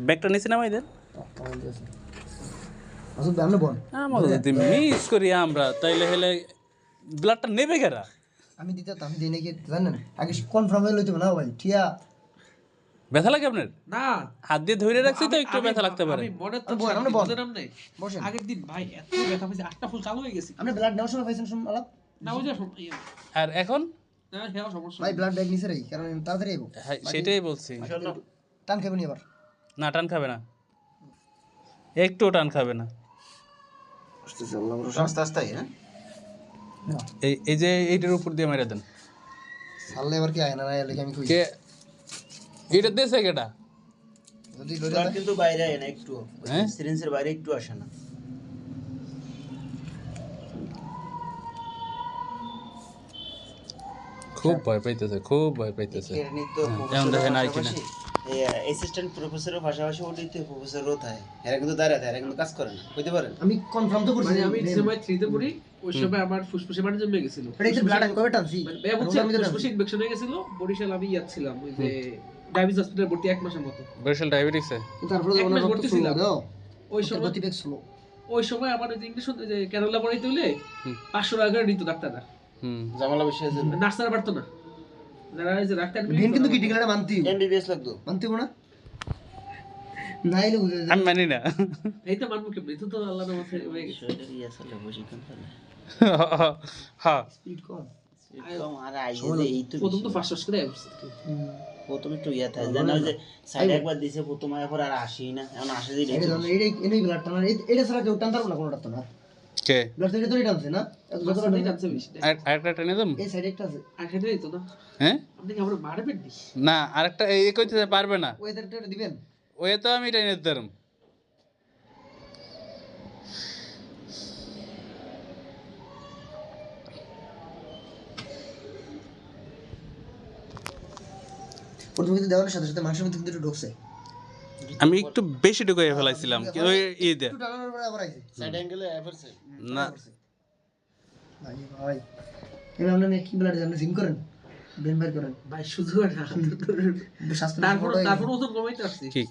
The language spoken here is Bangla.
ব্যাগটা নিচে নামাই দেন। আসলে আপনি বল আমাকে যদি মিস করি আমরা তাইলে হেলে ব্লাডটা নেবে কেরা? আমি দিতে আমি দিই নাকি জানেন আগে কনফার্ম হয়ে লইতে না ভাই ঠিয়া ব্যথা লাগে আপনার? না হাত দিয়ে ধরে রাখছি তো একটু ব্যথা লাগতে পারে। আমি মনে তো বল, আপনি বল। নাম নেই বসেন আগের দিন ভাই এত ব্যথা পাইছে 8টা ফুল চালু হয়ে গেছে আপনি ব্লাড নেওয়ার সময় পাইছেন শুন আলাপ না ওই যে আর এখন না হেও সমস্যা ভাই ব্লাড ব্যাগ নিচে রাখি কারণ তাড়াতাড়ি আইবো হ্যাঁ, সেটাই বলছি। টান খাবেন এবার না টান খাবে না, একটু টান খাবে না। আস্তে আস্তে হ্যাঁ এই যে এইটার উপর দিয়ে মেরে দেন। সাললে এবার কি আয় না এলে আমি কই কে এটা দেশে কেটা? যদি লইলে ব্লাড কিন্তু বাইরে আয় না একটু হ্যাঁ? সিরিঞ্জের বাইরে একটু আসে না খুব ভয় পাইতেছে, খুব ভয় পাইতেছে। এমনি তো যেমন দেখেন আর কিনা এই অ্যাসিস্ট্যান্ট প্রফেসরের পাশাপাশি ওটি তো প্রফেসরও থাকে এরা কিন্তু দাঁড়ায় থাকে এরা কিন্তু কাজ করে না বুঝতে পারেন আমি কনফার্ম তো করছি মানে আমি সময় 3 তে পড়ি ওই সময় আমার ফুসফুসে পানি জমে গেছিল এটা কি ব্লাড আমি কবে টানছি মানে ব্যা হচ্ছে ফুসফুসে ইনফেকশন হয়ে গেছিল বরিশাল আমি ছিলাম ওই যে ডায়াবেটিস হসপিটালে ভর্তি 1 মাসের মতো বরিশাল ডায়াবেটিসে তারপরে এক মাস ভর্তি ছিলাম। ওই ওই সময় গতিবেগ স্লো ওই সময় আমার ওই যে ইংলিশ যে ক্যানোলা পড়াইতে হলে 500 টাকা করে নিত ডাক্তাররা জামালা বেশি আছে নার্সারা পারতো না যারা এই যে ডাক্তার ভিন কিন্তু ক্রিটিক্যালটা মানতি এমবিবিএস লাগতো মানতি না নাইলে বুঝে আমি মানি না। এই তো মানমুখে মৃত্যু তো আল্লাহর নামে হয়ে গেছে সেটা কি আসলে প্রশিক্ষণ ফেলে হ্যাঁ স্পিড কম কম আর আইয়ে যে এই তো প্রথম তো ফার্স্ট ফার্স্ট করে আসছে প্রথম একটু ইয়া থাকে জানা ওই যে সাইড একবার দিছে প্রথম এরপর আর আসেই না এখন আসে যে এটা জানো এটা এনেই ব্লাড টানা এটা ছাড়া কেউ টানতে পারবে না কোনোটা তো না কে ব্লাড থেকে তো টানছে না যতটা যতটা টানছে জানছে বেশি আরেকটা টেনে দেব? এই সাইডে একটা আছে আর সেটা দিত না হ্যাঁ আপনি কি আমরা মারবেন নি না, আরেকটা এই কইতে পারবে না, ওয়েদারটা দিবেন ওই তো আমি টেনে দিতাম। প্রথমে কিন্তু দেওয়ার সাথে সাথে মানুষের মধ্যে কিন্তু একটু ঢুকছে আমি একটু বেশি ঢুকাই ফেলাইছিলাম কি ওই ঈদে একটু টানানোর পরে আবার আইছে সাইড অ্যাঙ্গেলে এভারছে না। ভাই ভাই এবার আমরা কি ব্লাড জানেন জিম করেন ব্রেন বাইর করেন ভাই শুধু আর না স্বাস্থ্য তারপর ওজন কমাইতে আসছি কি